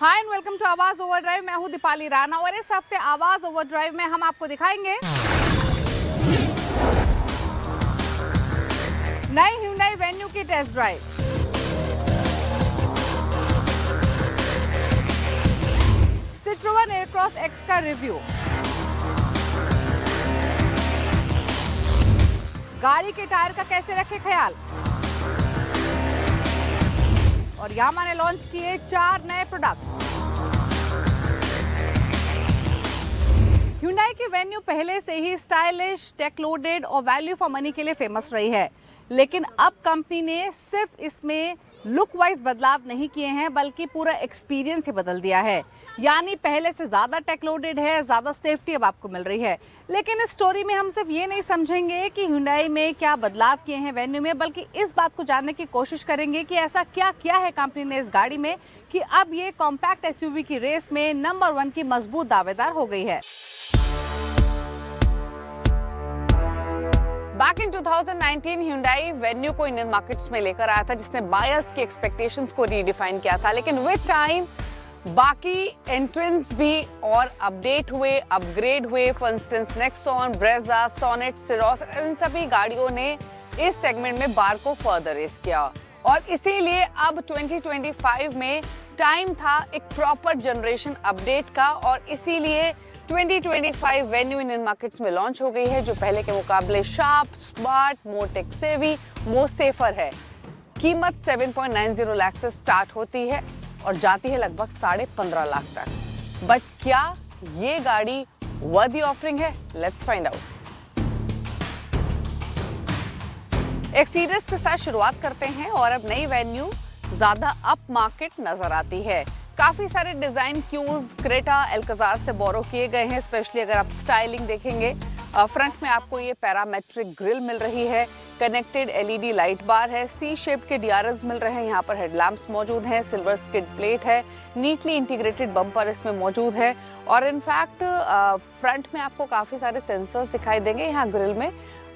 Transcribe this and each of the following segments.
Hi and welcome to आवाज overdrive. मैं हूं दीपाली राणा और इस हफ्ते आवाज ओवरड्राइव में हम आपको दिखाएंगे नई Hyundai Venue की test drive, Citroën Aircross X का रिव्यू, गाड़ी के टायर का कैसे रखें ख्याल और यामा ने लॉन्च किए 4 नए प्रोडक्ट। Hyundai की वेन्यू पहले से ही स्टाइलिश, टेक लोडेड और वैल्यू फॉर मनी के लिए फेमस रही है, लेकिन अब कंपनी ने सिर्फ इसमें लुक वाइज बदलाव नहीं किए हैं बल्कि पूरा एक्सपीरियंस ही बदल दिया है। यानी पहले से ज्यादा टेक लोडेड है, ज्यादा सेफ्टी अब आपको मिल रही है। लेकिन इस स्टोरी में हम सिर्फ ये नहीं समझेंगे कि Hyundai में क्या बदलाव किए हैं वेन्यू में, बल्कि इस बात को जानने की कोशिश करेंगे कि ऐसा क्या किया है कंपनी ने इस गाड़ी में कि अब ये कॉम्पैक्ट एसयूवी की रेस में नंबर 1 की मजबूत दावेदार हो गई है। बैक इन 2019 Hyundai वेन्यू को इंडियन मार्केट्स में लेकर आया था, जिसने बायर्स की एक्सपेक्टेशंस को रीडिफाइन किया था। लेकिन विद टाइम बाकी एंट्रेंट्स भी और अपडेट हुए, अपग्रेड हुए। For instance Nexon, Brezza, Sonet, Syros, इन सभी गाड़ियों ने इस सेगमेंट में बार को फर्दर रेस किया और इसीलिए अब 2025 में टाइम था एक प्रॉपर जनरेशन अपडेट का और इसीलिए 2025 वेन्यू इंडियन मार्केट्स में लॉन्च हो गई है, जो पहले के मुकाबले शार्प, स्मार्ट, मोर टेक सेवी, मोर सेफर है। कीमत 7.90 लाख से स्टार्ट होती है और जाती है लगभग 15.5 लाख तक। बट क्या ये गाड़ी वर्दी ऑफरिंग है? Let's find out. एक्सीडर्स के साथ शुरुआत करते हैं और अब नई वेन्यू ज्यादा अप मार्केट नजर आती है। काफी सारे डिजाइन क्यूज क्रेटा, एल्काजार से बोरो किए गए हैं। स्पेशली अगर आप स्टाइलिंग देखेंगे, फ्रंट में आपको ये पैरामेट्रिक ग्रिल मिल रही है, कनेक्टेड एलईडी लाइट बार है, सी शेप के डीआरएल्स मिल रहे हैं, यहाँ पर हेडलैम्प्स मौजूद हैं, सिल्वर स्किड प्लेट है, नीटली इंटीग्रेटेड बम्पर इसमें मौजूद है और इनफैक्ट फ्रंट में आपको काफी सारे सेंसर्स दिखाई देंगे। यहाँ ग्रिल में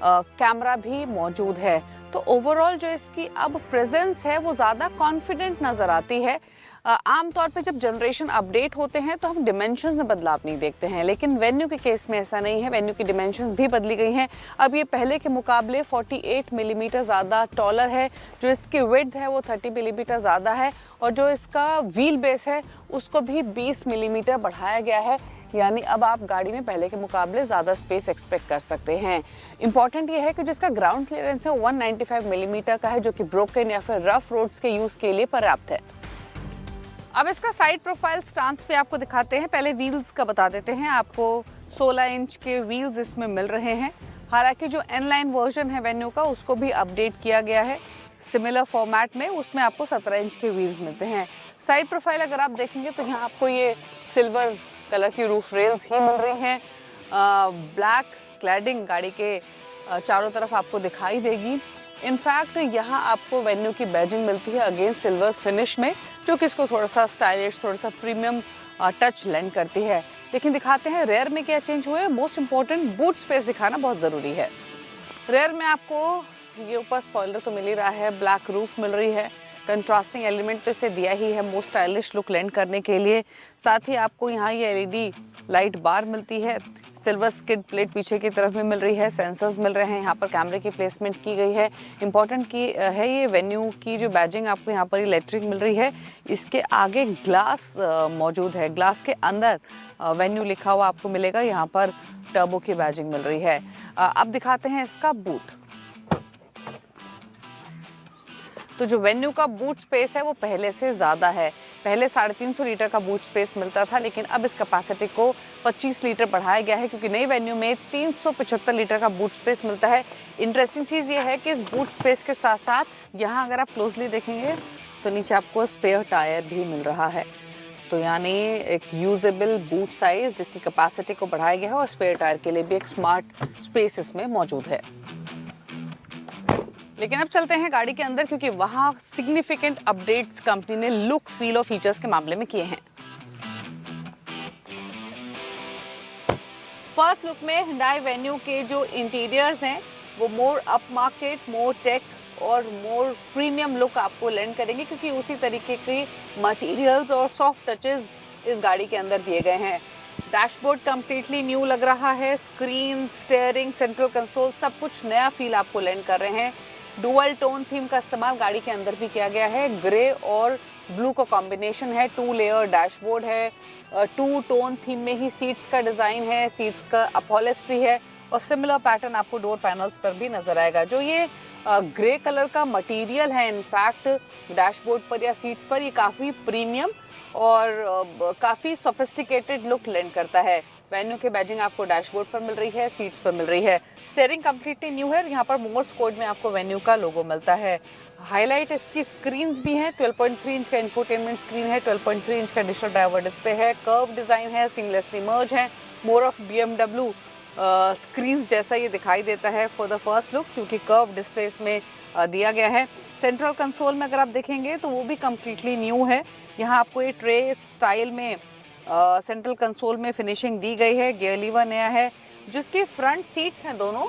कैमरा भी मौजूद है। तो ओवरऑल जो इसकी अब प्रेजेंस है वो ज़्यादा कॉन्फिडेंट नज़र आती है। आमतौर पे जब जनरेशन अपडेट होते हैं तो हम डिमेंशंस में बदलाव नहीं देखते हैं, लेकिन वेन्यू के केस में ऐसा नहीं है। वेन्यू की डिमेंशंस भी बदली गई हैं। अब ये पहले के मुकाबले 48 मिलीमीटर ज़्यादा टॉलर है, जो इसकी विड्थ है वो 30 मिलीमीटर ज़्यादा है और जो इसका व्हील बेस है उसको भी 20 मिलीमीटर बढ़ाया गया है। यानी अब आप गाड़ी में पहले के मुकाबले ज़्यादा स्पेस एक्सपेक्ट कर सकते हैं। इंपॉर्टेंट ये है कि जिसका ग्राउंड क्लियरेंस है 195 मिलीमीटर का है, जो कि ब्रोकन या फिर रफ रोड्स के यूज़ के लिए पर्याप्त है। अब इसका साइड प्रोफाइल स्टांस पे आपको दिखाते हैं। पहले व्हील्स का बता देते हैं। आपको 16 इंच के व्हील्स इसमें मिल रहे हैं। हालांकि जो एन लाइन वर्जन है वेन्यू का उसको भी अपडेट किया गया है सिमिलर फॉर्मेट में, उसमें आपको 17 इंच के व्हील्स मिलते हैं। साइड प्रोफाइल अगर आप देखेंगे तो यहाँ आपको ये सिल्वर कलर की रूफ रेल्स ही मिल रही हैं। ब्लैक क्लैडिंग गाड़ी के चारों तरफ आपको दिखाई देगी। इनफैक्ट यहाँ आपको वेन्यू की बैजिंग मिलती है अगेन सिल्वर फिनिश में, जो कि इसको थोड़ा सा स्टाइलिश, थोड़ा सा प्रीमियम टच लेंड करती है। लेकिन दिखाते हैं रेयर में क्या चेंज हुए। मोस्ट इंपॉर्टेंट बूट स्पेस दिखाना बहुत ज़रूरी है। रेयर में आपको ये ऊपर स्पॉइलर तो मिल ही रहा है, ब्लैक रूफ मिल रही है, कंट्रास्टिंग एलिमेंट तो इसे दिया ही है मोस्ट स्टाइलिश लुक लेंड करने के लिए। साथ ही आपको यहाँ ये एलईडी लाइट बार मिलती है, सिल्वर स्किड प्लेट पीछे की तरफ में मिल रही है, सेंसर्स मिल रहे हैं, यहाँ पर कैमरे की प्लेसमेंट की गई है। इंपॉर्टेंट की है ये वेन्यू की जो बैजिंग आपको यहाँ पर इलेक्ट्रिक मिल रही है, इसके आगे ग्लास मौजूद है। ग्लास के अंदर वेन्यू लिखा हुआ आपको मिलेगा। यहाँ पर टर्बो की बैजिंग मिल रही है। अब दिखाते हैं इसका बूट। तो जो वेन्यू का बूट स्पेस है वो पहले से ज़्यादा है। पहले 350 लीटर का बूट स्पेस मिलता था, लेकिन अब इस कैपेसिटी को 25 लीटर बढ़ाया गया है, क्योंकि नई वेन्यू में 375 लीटर का बूट स्पेस मिलता है। इंटरेस्टिंग चीज़ ये है कि इस बूट स्पेस के साथ साथ यहाँ अगर आप क्लोजली देखेंगे तो नीचे आपको स्पेयर टायर भी मिल रहा है। तो यानी एक यूजेबल बूट साइज जिसकी कैपेसिटी को बढ़ाया गया है और स्पेयर टायर के लिए भी एक स्मार्ट स्पेस इसमें मौजूद है। लेकिन अब चलते हैं गाड़ी के अंदर, क्योंकि वहाँ सिग्निफिकेंट अपडेट्स कंपनी ने लुक, फील और फीचर्स के मामले में किए हैं। फर्स्ट लुक में Hyundai वेन्यू के जो इंटीरियर्स हैं वो more up market, more tech और मोर प्रीमियम लुक आपको लैंड करेंगे, क्योंकि उसी तरीके के मटेरियल्स और सॉफ्ट टचेस इस गाड़ी के अंदर दिए गए हैं। डैशबोर्ड कंप्लीटली न्यू लग रहा है, स्क्रीन, स्टीयरिंग, सेंट्रल कंसोल सब कुछ नया फील आपको लैंड कर रहे हैं। डुअल टोन थीम का इस्तेमाल गाड़ी के अंदर भी किया गया है, ग्रे और ब्लू का कॉम्बिनेशन है, 2 लेयर डैशबोर्ड है, 2 टोन थीम में ही सीट्स का डिज़ाइन है, सीट्स का अपहोल्स्ट्री है और सिमिलर पैटर्न आपको डोर पैनल्स पर भी नजर आएगा। जो ये ग्रे कलर का मटेरियल है इनफैक्ट डैशबोर्ड पर या सीट्स पर, ये काफ़ी प्रीमियम और काफ़ी सोफिस्टिकेटेड लुक लेंड करता है। वेन्यू के बैजिंग आपको डैशबोर्ड पर मिल रही है, सीट्स पर मिल रही है। स्टीयरिंग कंप्लीटली न्यू है, यहाँ पर मोर्स कोड में आपको वेन्यू का लोगो मिलता है। हाईलाइट इसकी स्क्रीन्स भी हैं, 12.3 इंच का इंफोटेनमेंट स्क्रीन है, 12.3 इंच का डिजिटल ड्राइवर डिस्प्ले है, कर्व डिज़ाइन है, सीमलेसली मर्ज है, मोर ऑफ BMW स्क्रीन जैसा ये दिखाई देता है फॉर द फर्स्ट लुक, क्योंकि कर्व डिस्प्ले इसमें दिया गया है। सेंट्रल कंसोल में अगर आप देखेंगे तो वो भी कम्प्लीटली न्यू है। यहाँ आपको ये ट्रे स्टाइल में सेंट्रल कंसोल में फिनिशिंग दी गई है, गियर लीवर नया है। जिसके फ्रंट सीट्स हैं दोनों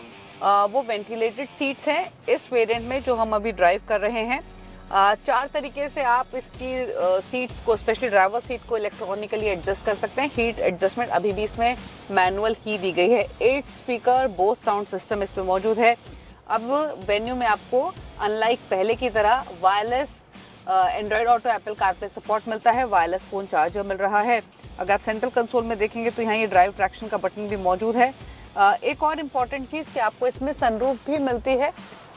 वो वेंटिलेटेड सीट्स हैं इस वेरिएंट में जो हम अभी ड्राइव कर रहे हैं। 4 तरीके से आप इसकी सीट्स को, स्पेशली ड्राइवर सीट को इलेक्ट्रॉनिकली एडजस्ट कर सकते हैं। हीट एडजस्टमेंट अभी भी इसमें मैनुअल ही दी गई है। 8 स्पीकर बोथ साउंड सिस्टम इसमें मौजूद है। अब वेन्यू में आपको अनलाइक पहले की तरह wireless Android auto, Apple CarPlay support मिलता है, वायरलेस फ़ोन चार्जर मिल रहा है। अगर आप सेंट्रल कंसोल में देखेंगे तो यहाँ ये ड्राइव ट्रैक्शन का बटन भी मौजूद है। एक और इम्पॉर्टेंट चीज़ कि आपको इसमें सनरूफ भी मिलती है।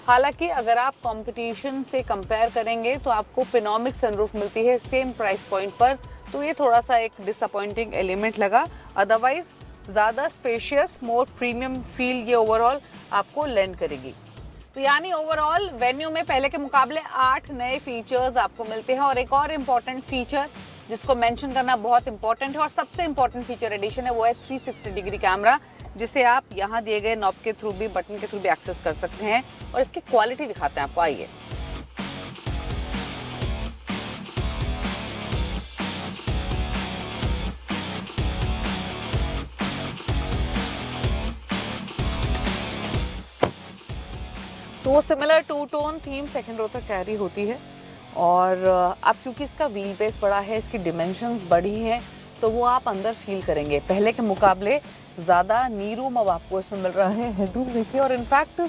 हालांकि अगर आप कंपटीशन से कंपेयर करेंगे तो आपको पिनोमिक सनरूफ मिलती है सेम प्राइस पॉइंट पर, तो ये थोड़ा सा एक डिसअपॉइंटिंग एलिमेंट लगा। अदरवाइज ज़्यादा स्पेशियस, मोर प्रीमियम फील ये ओवरऑल आपको लैंड करेगी। तो यानी ओवरऑल वेन्यू में पहले के मुकाबले 8 नए फीचर्स आपको मिलते हैं। और एक और इम्पॉर्टेंट फीचर जिसको मेंशन करना बहुत इंपॉर्टेंट है और सबसे इम्पॉर्टेंट फीचर एडिशन है, वो है 360 डिग्री कैमरा, जिसे आप यहाँ दिए गए नॉब के थ्रू भी, बटन के थ्रू भी एक्सेस कर सकते हैं। और इसकी क्वालिटी दिखाते हैं आपको, आइए। तो similar 2 tone theme second row तक कैरी होती है। और अब क्योंकि इसका व्हील बेस बड़ा है, इसकी डिमेंशंस बड़ी हैं, तो वो आप अंदर फील करेंगे। पहले के मुकाबले ज़्यादा नी रूम अब आपको इसमें मिल रहा है। हेडरूम देखिए, और इनफैक्ट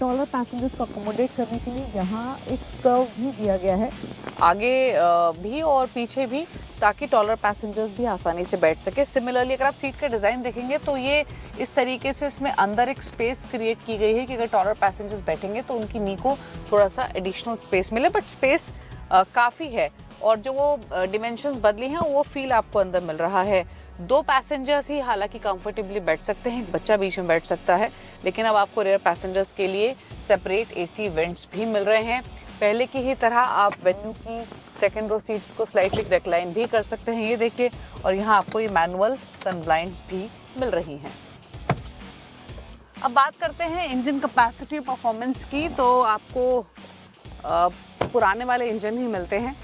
टॉलर पैसेंजर्स को अकोमोडेट करने के लिए यहाँ एक कर्व भी दिया गया है, आगे भी और पीछे भी, ताकि टॉलर पैसेंजर्स भी आसानी से बैठ सके। सिमिलरली अगर आप सीट का डिज़ाइन देखेंगे तो ये इस तरीके से इसमें अंदर एक स्पेस क्रिएट की गई है कि अगर टॉलर पैसेंजर्स बैठेंगे तो उनकी नी को थोड़ा सा एडिशनल स्पेस मिले, बट स्पेस काफ़ी है। और जो वो डिमेंशंस बदली हैं वो फील आपको अंदर मिल रहा है। 2 पैसेंजर्स ही हालांकि कंफर्टेबली बैठ सकते हैं, एक बच्चा बीच में बैठ सकता है, लेकिन अब आपको रेयर पैसेंजर्स के लिए सेपरेट AC वेंट्स भी मिल रहे हैं। पहले की ही तरह आप वेन्यू की सेकंड रो सीट्स को स्लाइटली रिक्लाइन भी कर सकते हैं, ये देखिए। और यहाँ आपको ये मैनुअल सन ब्लाइंड्स भी मिल रही हैं। अब बात करते हैं इंजन कैपेसिटी परफॉर्मेंस की, तो आपको पुराने वाले इंजन ही मिलते हैं।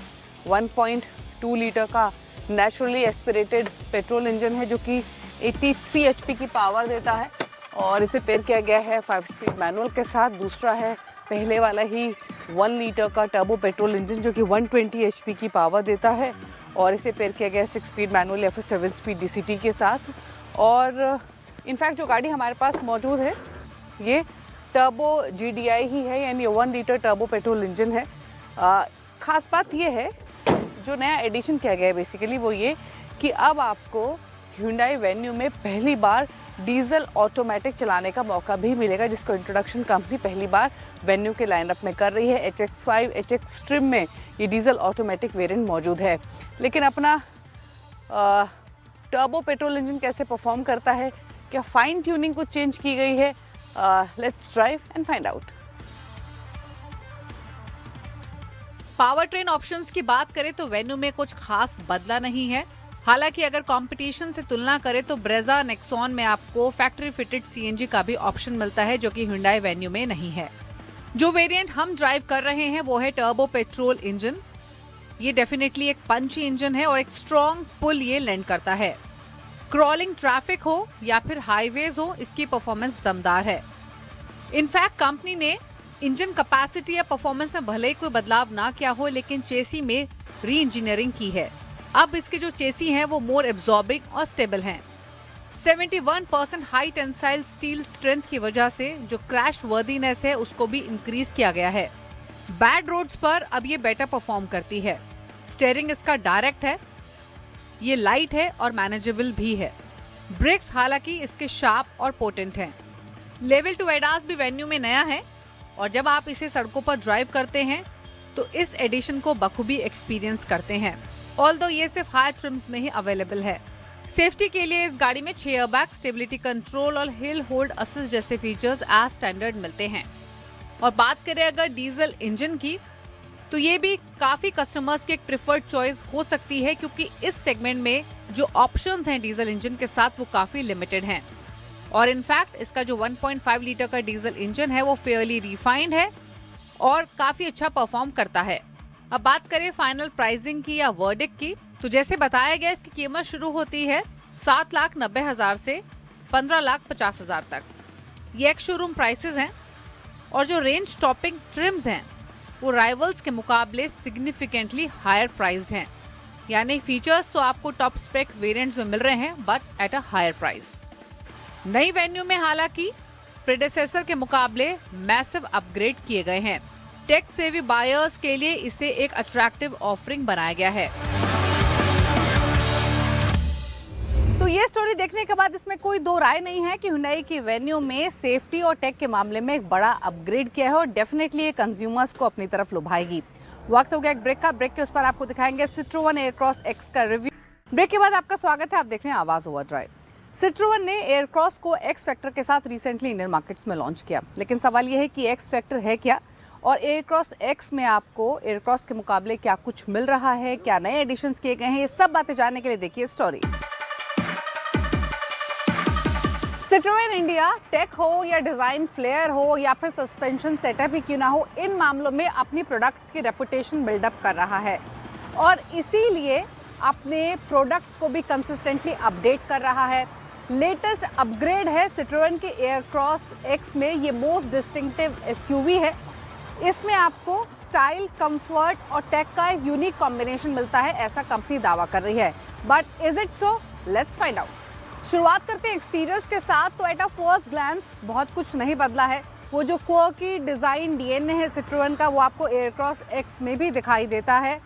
1.2 लीटर का नेचुरली एस्पिरेटेड पेट्रोल इंजन है जो कि 83 HP की पावर देता है, और इसे पेयर किया गया है 5 स्पीड मैनुअल के साथ। दूसरा है पहले वाला ही 1 लीटर का टर्बो पेट्रोल इंजन जो कि 120 HP की पावर देता है, और इसे पेयर किया गया है 6 स्पीड मैनुअल या फिर 7 स्पीड DCT के साथ। और इनफैक्ट जो गाड़ी हमारे पास मौजूद है ये टर्बो GDI ही है, यानी 1 लीटर टर्बो पेट्रोल इंजन है। ख़ास बात ये है, जो नया एडिशन किया गया है बेसिकली वो ये कि अब आपको Hyundai वेन्यू में पहली बार डीजल ऑटोमेटिक चलाने का मौका भी मिलेगा, जिसको इंट्रोडक्शन कंपनी पहली बार वेन्यू के लाइनअप में कर रही है। HX5, HX ट्रिम में ये डीजल ऑटोमेटिक वेरिएंट मौजूद है। लेकिन अपना टर्बो पेट्रोल इंजन कैसे परफॉर्म करता है, क्या फाइन ट्यूनिंग कुछ चेंज की गई है, let's drive and find out. Power train options की बात करें तो वेन्यू में कुछ खास बदला नहीं है। हालांकि अगर कंपटीशन से तुलना करें तो ब्रेजा नेक्सॉन में आपको फैक्ट्री फिटेड CNG का भी ऑप्शन मिलता है, जो कि Hyundai वेन्यू में नहीं है। जो वेरिएंट हम ड्राइव कर रहे हैं वो है टर्बो पेट्रोल इंजन। ये डेफिनेटली एक पंची इंजन है और एक स्ट्रॉन्ग पुल ये लैंड करता है। क्रॉलिंग ट्रैफिक हो या फिर हाईवेज हो, इसकी परफॉर्मेंस दमदार है। इनफैक्ट कंपनी ने इंजन कैपेसिटी या परफॉर्मेंस में भले ही कोई बदलाव ना किया हो, लेकिन चेसी में री इंजीनियरिंग की है। अब इसके जो चेसी हैं वो मोर एब्जॉर्बिंग और स्टेबल हैं। 71% हाई टेंसाइल स्टील स्ट्रेंथ की वजह से जो क्रैश वर्दीनेस है उसको भी इंक्रीज किया गया है। बैड रोड्स पर अब ये बेटर परफॉर्म करती है। स्टीयरिंग इसका डायरेक्ट है, ये लाइट है और मैनेजेबल भी है। ब्रेक्स हालांकि इसके शार्प और पोटेंट हैं। लेवल 2 एडास भी वेन्यू में नया है और जब आप इसे सड़कों पर ड्राइव करते हैं तो इस एडिशन को बखूबी एक्सपीरियंस करते हैं। ऑल्दो ये सिर्फ हायर ट्रिम्स में ही अवेलेबल है। सेफ्टी के लिए इस गाड़ी में 6 एयरबैग, स्टेबिलिटी कंट्रोल और हिल होल्ड असिस्ट जैसे फीचर्स एज स्टैंडर्ड मिलते हैं। और बात करें अगर डीजल इंजन की, तो ये भी काफी कस्टमर्स की एक प्रेफर्ड चॉइस हो सकती है, क्योंकि इस सेगमेंट में जो ऑप्शंस हैं डीजल इंजन के साथ वो काफी लिमिटेड हैं। और इनफैक्ट इसका जो 1.5 लीटर का डीजल इंजन है वो फेयरली रिफाइंड है और काफी अच्छा परफॉर्म करता है। अब बात करें फाइनल प्राइसिंग की या वर्डिक्ट की, तो जैसे बताया गया इसकी कीमत शुरू होती है 7,90,000 से 15,50,000 तक। ये एक शोरूम प्राइसेस हैं और जो रेंज टॉपिंग ट्रिम्स हैं वो राइवल्स के मुकाबले सिग्निफिकेंटली हायर प्राइस्ड हैं। यानी फीचर्स तो आपको टॉप स्पेक वेरिएंट्स में मिल रहे हैं but at a higher price. नई वेन्यू में हालांकि प्रेडेसेसर के मुकाबले मैसिव अपग्रेड किए गए हैं। टेक सेवी बायर्स के लिए इसे एक अट्रैक्टिव ऑफरिंग बनाया गया है। तो ये स्टोरी देखने के बाद इसमें कोई दो राय नहीं है कि हुंडई की वेन्यू में सेफ्टी और टेक के मामले में एक बड़ा अपग्रेड किया है और डेफिनेटली ये कंज्यूमर्स को अपनी तरफ लुभाएगी। वक्त हो गया एक ब्रेक का। ब्रेक के उस पर आपको दिखाएंगे सिट्रोवन एयरक्रॉस एक्स का रिव्यू। ब्रेक के बाद आपका स्वागत है, आप देख रहे हैं आवाज ओवरड्राइव। सिट्रोवन ने एयरक्रॉस को एक्स फैक्टर के साथ रिसेंटली इंडियन मार्केट्स में लॉन्च किया, लेकिन सवाल यह है कि एक्स फैक्टर है क्या और एयरक्रॉस एक्स में आपको एयरक्रॉस के मुकाबले क्या कुछ मिल रहा है, क्या नए एडिशंस किए गए हैं, ये सब बातें जानने के लिए देखिए स्टोरी। सिट्रोवन इंडिया टेक हो या डिजाइन फ्लेयर हो या फिर सस्पेंशन सेटअप ही क्यों ना हो, इन मामलों में अपनी प्रोडक्ट्स की रेपुटेशन बिल्डअप कर रहा है और इसीलिए अपने प्रोडक्ट्स को भी कंसिस्टेंटली अपडेट कर रहा है। लेटेस्ट अपग्रेड है सिट्रोवन के एयरक्रॉस एक्स में, ये मोस्ट डिस्टिंक्टिव एसयूवी है। इसमें आपको स्टाइल, कंफर्ट और टेक का एक यूनिक कॉम्बिनेशन मिलता है, ऐसा कंपनी दावा कर रही है। But is it so? Let's find out. शुरुआत करते हैं एक्सटीरियर्स के साथ। तो एट अ फर्स्ट ग्लैंस बहुत कुछ नहीं बदला है। वो जो क्वर्की डिजाइन डीएनए है सिट्रोवन का, वो आपको एयरक्रॉस एक्स में भी दिखाई देता है।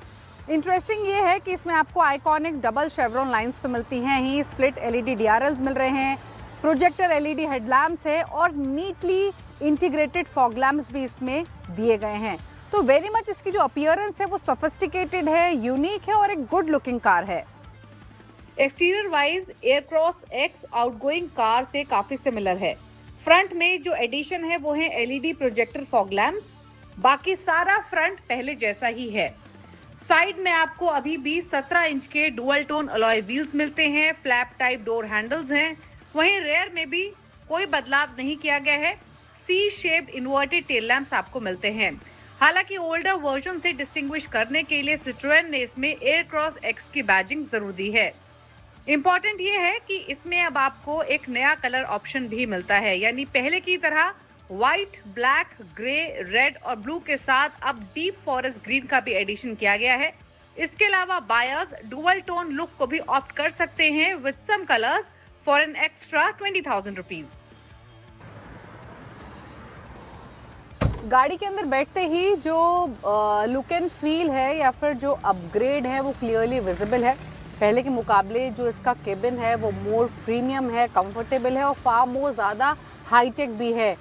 इंटरेस्टिंग ये है कि इसमें आपको आइकॉनिक डबल शेवरॉन लाइंस तो मिलती हैं ही, स्प्लिट एलईडी डीआरएल्स मिल रहे हैं, प्रोजेक्टर एलईडी हेडलैम्प्स है और नीटली इंटीग्रेटेड फॉग लैम्प्स भी इसमें दिए गए हैं। तो वेरी मच इसकी जो अपीयरेंस है वो सोफिस्टिकेटेड है, यूनिक है और एक गुड लुकिंग कार है। Exterior wise Aircross x outgoing car से काफी सिमिलर है। फ्रंट में जो एडिशन है वो है एलईडी प्रोजेक्टर फॉग लैम्प्स, बाकी सारा फ्रंट पहले जैसा ही है। साइड में आपको अभी भी 17 इंच के डुअल टोन अलॉय व्हील्स मिलते हैं, फ्लैप टाइप डोर हैंडल्स हैं। वहीं रेयर में भी कोई बदलाव नहीं किया गया है, C shaped inverted tail lamps आपको मिलते हैं। हालांकि ओल्डर वर्जन से डिस्टिंग्विश करने के लिए सिट्रोएन ने इसमें एयरक्रॉस एक्स की बैजिंग जरूर दी है। इम्पोर्टेंट ये है कि इसमें अब आपको एक नया कलर ऑप्शन भी मिलता है, यानी पहले की तरह व्हाइट, ब्लैक, ग्रे, रेड और ब्लू के साथ अब डीप फॉरेस्ट ग्रीन का भी एडिशन किया गया है। इसके अलावा बायर्स डुअल टोन लुक को भी ऑप्ट कर सकते हैं with some colours for an extra 20,000 rupees. गाड़ी के अंदर बैठते ही जो लुक एंड फील है या फिर जो अपग्रेड है वो क्लियरली विजिबल है। पहले के मुकाबले जो इसका केबिन है वो मोर प्रीमियम है, कंफर्टेबल है और फार मोर ज़्यादा हाईटेक भी है।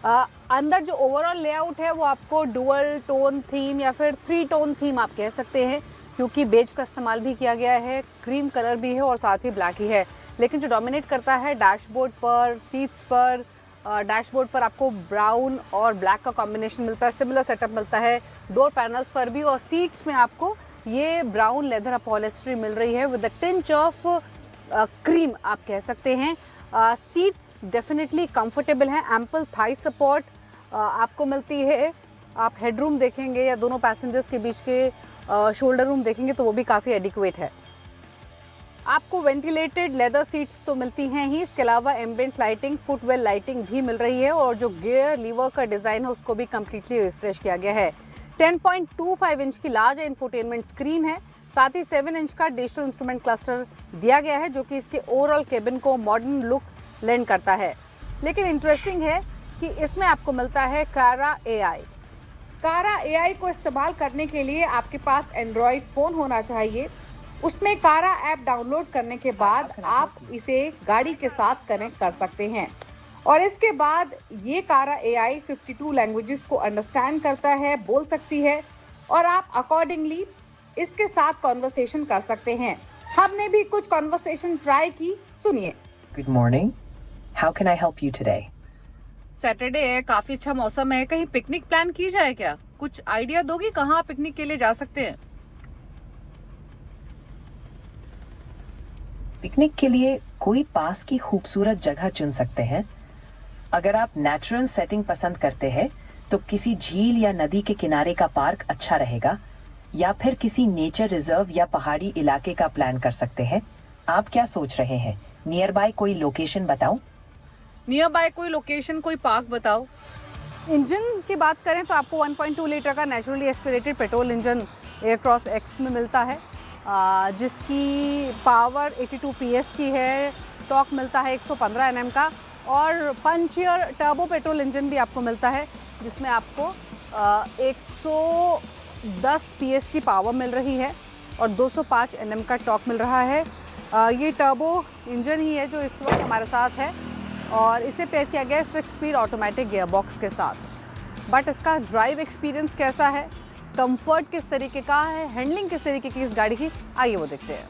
अंदर जो ओवरऑल लेआउट है वो आपको डुअल टोन थीम या फिर 3 टोन थीम आप कह सकते हैं, क्योंकि बेज का इस्तेमाल भी किया गया है, क्रीम कलर भी है और साथ ही ब्लैक ही है। लेकिन जो डोमिनेट करता है डैशबोर्ड पर, सीट्स पर, डैशबोर्ड पर आपको ब्राउन और ब्लैक का कॉम्बिनेशन मिलता है, सिमिलर सेटअप मिलता है डोर पैनल्स पर भी, और सीट्स में आपको ये ब्राउन लेदर अपॉलिस्ट्री मिल रही है with a tinge of cream आप कह सकते हैं। सीट्स डेफिनेटली कंफर्टेबल हैं, एम्पल थाई सपोर्ट आपको मिलती है। आप हेडरूम देखेंगे या दोनों पैसेंजर्स के बीच के शोल्डर रूम देखेंगे तो वो भी काफ़ी एडिक्वेट है। आपको वेंटिलेटेड लेदर सीट्स तो मिलती हैं ही, इसके अलावा एम्बिएंट लाइटिंग, फुटवेल लाइटिंग भी मिल रही है और जो गियर लीवर का डिज़ाइन है उसको भी कम्प्लीटली रिफ्रेश किया गया है। 10.25 इंच की लार्ज इंफोटेनमेंट स्क्रीन है, साथ ही 7 इंच का डिजिटल इंस्ट्रूमेंट क्लस्टर दिया गया है जो कि इसके ओवरऑल केबिन को मॉडर्न लुक लेंड करता है। लेकिन इंटरेस्टिंग है कि इसमें आपको मिलता है कारा AI। कारा AI को इस्तेमाल करने के लिए आपके पास एंड्रॉयड फ़ोन होना चाहिए। उसमें कारा ऐप डाउनलोड करने के बाद आप इसे गाड़ी के साथ कनेक्ट कर सकते हैं और इसके बाद ये कारा AI 52 लैंग्वेजेस को अंडरस्टैंड करता है, बोल सकती है और आप अकॉर्डिंगली इसके साथ कॉन्वर्सेशन कर सकते हैं। हमने भी कुछ कॉन्वर्सेशन ट्राई की, सुनिए। Good morning. How can I help you today? Saturday है, काफी अच्छा मौसम है, कहीं पिकनिक प्लान की जाए क्या? कुछ आइडिया दोगी कहाँ पिकनिक के लिए जा सकते हैं? पिकनिक के लिए कोई पास की खूबसूरत जगह चुन सकते हैं। अगर आप नेचुरल सेटिंग पसंद करते हैं तो किसी झील या नदी के किनारे का पार्क अच्छा रहेगा या फिर किसी नेचर रिजर्व या पहाड़ी इलाके का प्लान कर सकते हैं। आप क्या सोच रहे हैं? नियर बाय कोई लोकेशन बताऊं? नियर बाय कोई लोकेशन, कोई पार्क बताओ। इंजन की बात करें तो आपको 1.2 लीटर का naturally aspirated petrol engine Aircross x में मिलता है, जिसकी पावर 82 PS की है, टॉर्क मिलता है 115 Nm का और पंच एयर टर्बो पेट्रोल इंजन भी आपको मिलता है जिसमें आपको 110 PS की पावर मिल रही है और 205 Nm का टॉर्क मिल रहा है। ये टर्बो इंजन ही है जो इस वक्त हमारे साथ है और इसे पेयर किया गया है 6 स्पीड ऑटोमेटिक गियर बॉक्स के साथ। बट इसका ड्राइव एक्सपीरियंस कैसा है, कंफर्ट किस तरीके का है, हैंडलिंग किस तरीके की इस गाड़ी की, आइए वो देखते हैं।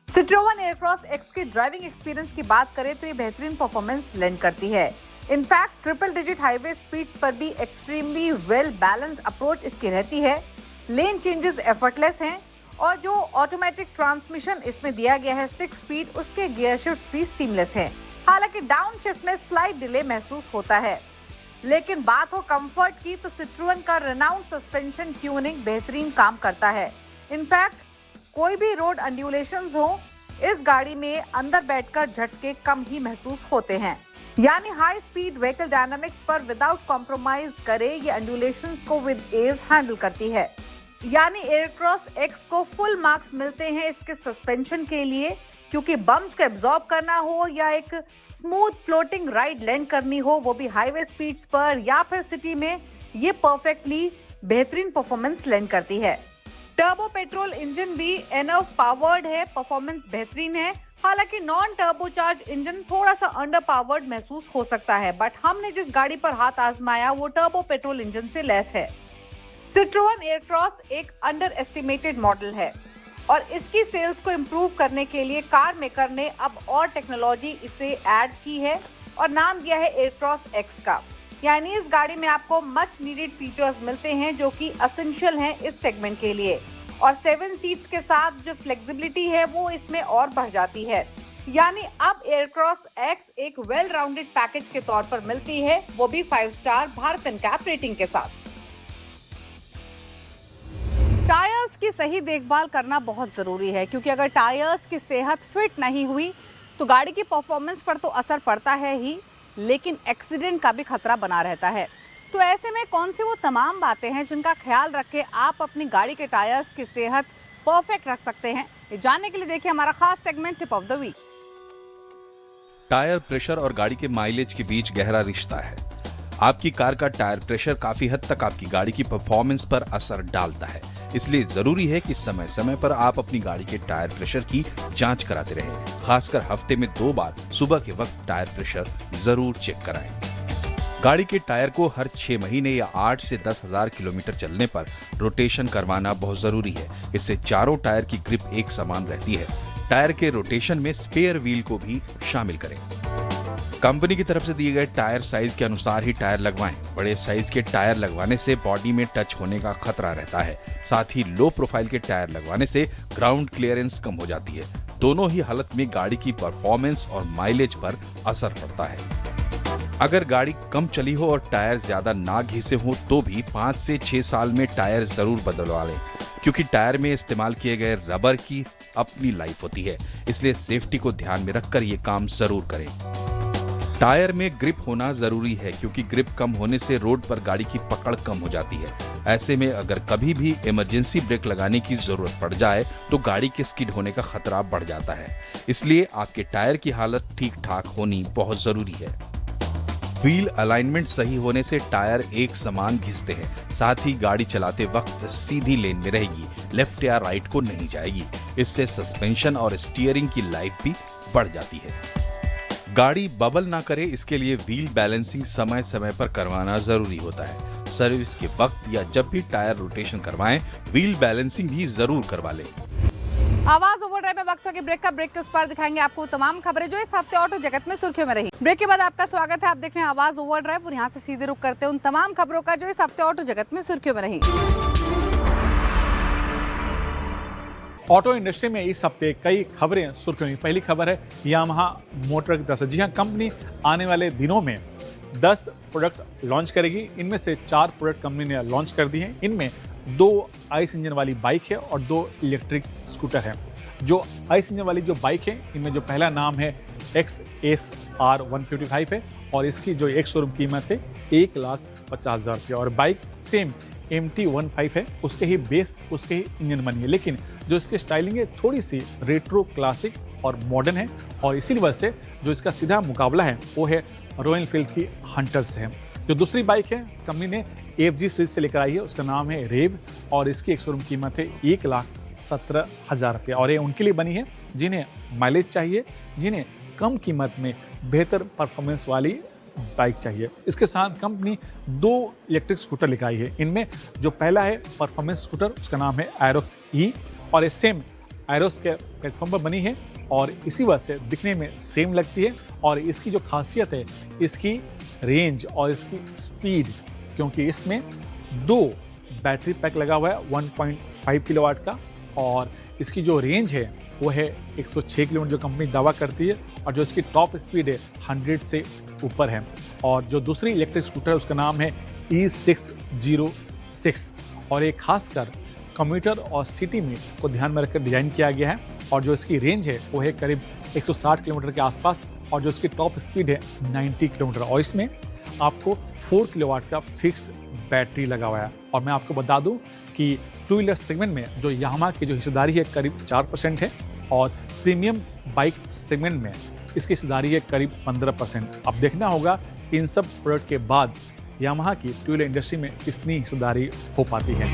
Citroën Aircross X की ड्राइविंग एक्सपीरियंस की बात करें तो ये बेहतरीन परफॉर्मेंस लेंड करती है। In fact triple digit highway speeds पर भी एक्सट्रीमली वेल बैलेंस्ड अप्रोच इसकी रहती है। लेन चेंजेस एफर्टलेस हैं और जो ऑटोमेटिक ट्रांसमिशन इसमें दिया गया है 6 स्पीड, उसके गियर शिफ्ट भी सीमलेस हैं। हालांकि डाउन शिफ्ट में स्लाइट डिले महसूस होता है। लेकिन बात हो कंफर्ट की तो सिट्रोएन का रेनाउंड सस्पेंशन ट्यूनिंग बेहतरीन काम करता है। इनफैक्ट कोई भी रोड अंड्यूलेशंस हो, इस गाड़ी में अंदर बैठकर झटके कम ही महसूस होते हैं। यानी हाई स्पीड व्हीकल डायनामिक्स पर विदाउट कॉम्प्रोमाइज करे ये अंड्यूलेशंस को विद एज हैंडल करती है। यानी एयरक्रॉस एक्स को फुल मार्क्स मिलते हैं इसके सस्पेंशन के लिए, क्योंकि बम्प्स को एब्जॉर्ब करना हो या एक स्मूथ फ्लोटिंग राइड लैंड करनी हो, वो भी हाईवे स्पीड्स पर या फिर सिटी में, ये परफेक्टली बेहतरीन परफॉर्मेंस लैंड करती है। टर्बो पेट्रोल इंजन भी एनफ पावर्ड है, परफॉर्मेंस बेहतरीन है। हालांकि नॉन टर्बोचार्ज इंजन थोड़ा सा अंडर पावर्ड महसूस हो सकता है, बट हमने जिस गाड़ी पर हाथ आजमाया वो टर्बो पेट्रोल इंजन से लेस है। सिट्रोएन एयरक्रॉस एक अंडर एस्टिमेटेड मॉडल है और इसकी सेल्स को इम्प्रूव करने के लिए कार मेकर ने अब और टेक्नोलॉजी इसे ऐड की है और नाम दिया है एयरक्रॉस एक्स का। यानी इस गाड़ी में आपको मच नीडेड फीचर्स मिलते हैं जो कि एसेंशियल हैं इस सेगमेंट के लिए, और 7 सीट्स के साथ जो फ्लेक्सिबिलिटी है वो इसमें और बढ़ जाती है। यानी अब एयरक्रॉस एक्स एक वेल राउंडेड पैकेज के तौर पर मिलती है, वो भी 5 स्टार भारत एनकैप रेटिंग के साथ। टायर्स की सही देखभाल करना बहुत ज़रूरी है, क्योंकि अगर टायर्स की सेहत फिट नहीं हुई तो गाड़ी की परफॉर्मेंस पर तो असर पड़ता है ही, लेकिन एक्सीडेंट का भी खतरा बना रहता है। तो ऐसे में कौन सी वो तमाम बातें हैं जिनका ख्याल रख के आप अपनी गाड़ी के टायर्स की सेहत परफेक्ट रख सकते हैं, ये जानने के लिए देखिए हमारा खास segment tip of the week. Tyre pressure और गाड़ी के माइलेज के बीच गहरा रिश्ता है। आपकी कार का टायर प्रेशर काफी हद तक आपकी गाड़ी की परफॉर्मेंस पर असर डालता है, इसलिए जरूरी है कि समय समय पर आप अपनी गाड़ी के टायर प्रेशर की जांच कराते रहें। खासकर हफ्ते में 2 बार सुबह के वक्त टायर प्रेशर जरूर चेक कराएं। गाड़ी के टायर को हर 6 महीने या 8 से 10,000 किलोमीटर चलने पर रोटेशन करवाना बहुत जरूरी है। इससे चारों टायर की ग्रिप एक समान रहती है। टायर के रोटेशन में स्पेयर व्हील को भी शामिल करें। कंपनी की तरफ से दिए गए टायर साइज के अनुसार ही टायर लगवाएं। बड़े साइज के टायर लगवाने से बॉडी में टच होने का खतरा रहता है। साथ ही लो प्रोफाइल के टायर लगवाने से ग्राउंड क्लियरेंस कम हो जाती है। दोनों ही हालत में गाड़ी की परफॉर्मेंस और माइलेज पर असर पड़ता है। अगर गाड़ी कम चली हो और टायर ज्यादा ना घिसे हो तो भी 5 से 6 साल में टायर जरूर बदलवा लें। क्योंकि टायर में इस्तेमाल किए गए रबर की अपनी लाइफ होती है, इसलिए सेफ्टी को ध्यान में रखकर ये काम जरूर करें। टायर में ग्रिप होना जरूरी है क्योंकि ग्रिप कम होने से रोड पर गाड़ी की पकड़ कम हो जाती है। ऐसे में अगर कभी भी इमरजेंसी ब्रेक लगाने की जरूरत पड़ जाए तो गाड़ी के स्किड होने का खतरा बढ़ जाता है। इसलिए आपके टायर की हालत ठीक ठाक होनी बहुत जरूरी है। व्हील अलाइनमेंट सही होने से टायर एक समान घिसते हैं, साथ ही गाड़ी चलाते वक्त सीधी लेन में रहेगी, लेफ्ट या राइट को नहीं जाएगी। इससे सस्पेंशन और स्टीयरिंग की लाइफ भी बढ़ जाती है। गाड़ी बबल ना करे इसके लिए व्हील बैलेंसिंग समय समय पर करवाना जरूरी होता है। सर्विस के वक्त या जब भी टायर रोटेशन करवाएं, व्हील बैलेंसिंग भी जरूर करवा लें। आवाज ओवरड्राइव में वक्त होगी ब्रेक का। ब्रेक के उस पार दिखाएंगे आपको तमाम खबरें जो इस हफ्ते ऑटो जगत में सुर्खियों में रही। ब्रेक के बाद आपका स्वागत है, आप देख रहे हैं आवाज ओवरड्राइव और यहाँ से सीधे रुक करते हैं उन तमाम खबरों का जो इस हफ्ते ऑटो जगत में सुर्खियों में रही। ऑटो इंडस्ट्री में इस हफ्ते कई खबरें सुर्खियों में। पहली खबर है यामाहा मोटर की तरफ से। जी हाँ, कंपनी आने वाले दिनों में 10 प्रोडक्ट लॉन्च करेगी। इनमें से 4 प्रोडक्ट कंपनी ने लॉन्च कर दी हैं। इनमें 2 आइस इंजन वाली बाइक है और 2 इलेक्ट्रिक स्कूटर है। जो आइस इंजन वाली जो बाइक है, इनमें जो पहला नाम है XSR 155 है और इसकी जो एक शोरूम कीमत है 1,50,000 रुपये। और बाइक सेम MT-15 है, उसके ही बेस उसके ही इंजन बनी है, लेकिन जो इसकी स्टाइलिंग है थोड़ी सी रेट्रो क्लासिक और मॉडर्न है। और इसी वजह से जो इसका सीधा मुकाबला है वो है रॉयल एनफील्ड की हंटर से है। जो दूसरी बाइक है कंपनी ने AFG सीरीज से लेकर आई है, उसका नाम है रेव और इसकी एक शोरूम कीमत है 1,17,000 रुपये। और ये उनके लिए बनी है जिन्हें माइलेज चाहिए, जिन्हें कम कीमत में बेहतर परफॉर्मेंस वाली बाइक चाहिए। इसके साथ कंपनी 2 इलेक्ट्रिक स्कूटर लेकर आई है। इनमें जो पहला है परफॉर्मेंस स्कूटर, उसका नाम है एरोक्स E और ये सेम एरोस के प्लेटफॉर्म पर बनी है और इसी वजह से दिखने में सेम लगती है। और इसकी जो खासियत है इसकी रेंज और इसकी स्पीड, क्योंकि इसमें 2 बैटरी पैक लगा हुआ है 1.5 किलोवाट का और इसकी जो रेंज है वो है 106 किलोमीटर जो कंपनी दावा करती है और जो इसकी टॉप स्पीड है 100 से ऊपर है। और जो दूसरी इलेक्ट्रिक स्कूटर है उसका नाम है E606 और ये खासकर कम्यूटर और सिटी में को ध्यान में रखकर डिजाइन किया गया है। और जो इसकी रेंज है वो है करीब 160 किलोमीटर के आसपास और जो इसकी टॉप स्पीड है 90 किलोमीटर और इसमें आपको 4 किलोवाट का फिक्स्ड बैटरी लगा हुआ है। और मैं आपको बता दूं कि 2 व्हीलर सेगमेंट में जो यामाहा की जो हिस्सेदारी है करीब 4% है और प्रीमियम बाइक सेगमेंट में इसकी हिस्सेदारी है करीब 15%। अब देखना होगा कि इन सब प्रोडक्ट के बाद यामाहा की 2 व्हीलर इंडस्ट्री में कितनी हिस्सेदारी हो पाती है।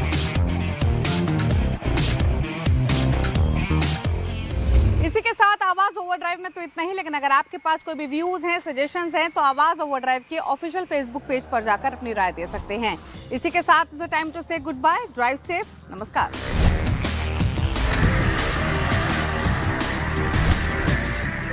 इसी के साथ आवाज ओवरड्राइव में तो इतना ही, लेकिन अगर आपके पास कोई भी व्यूज हैं, सजेशंस हैं तो आवाज ओवरड्राइव के ऑफिशियल फेसबुक पेज पर जाकर अपनी राय दे सकते हैं। इसी के साथ इट्स टाइम टू से गुड बाय, ड्राइव सेफ, नमस्कार।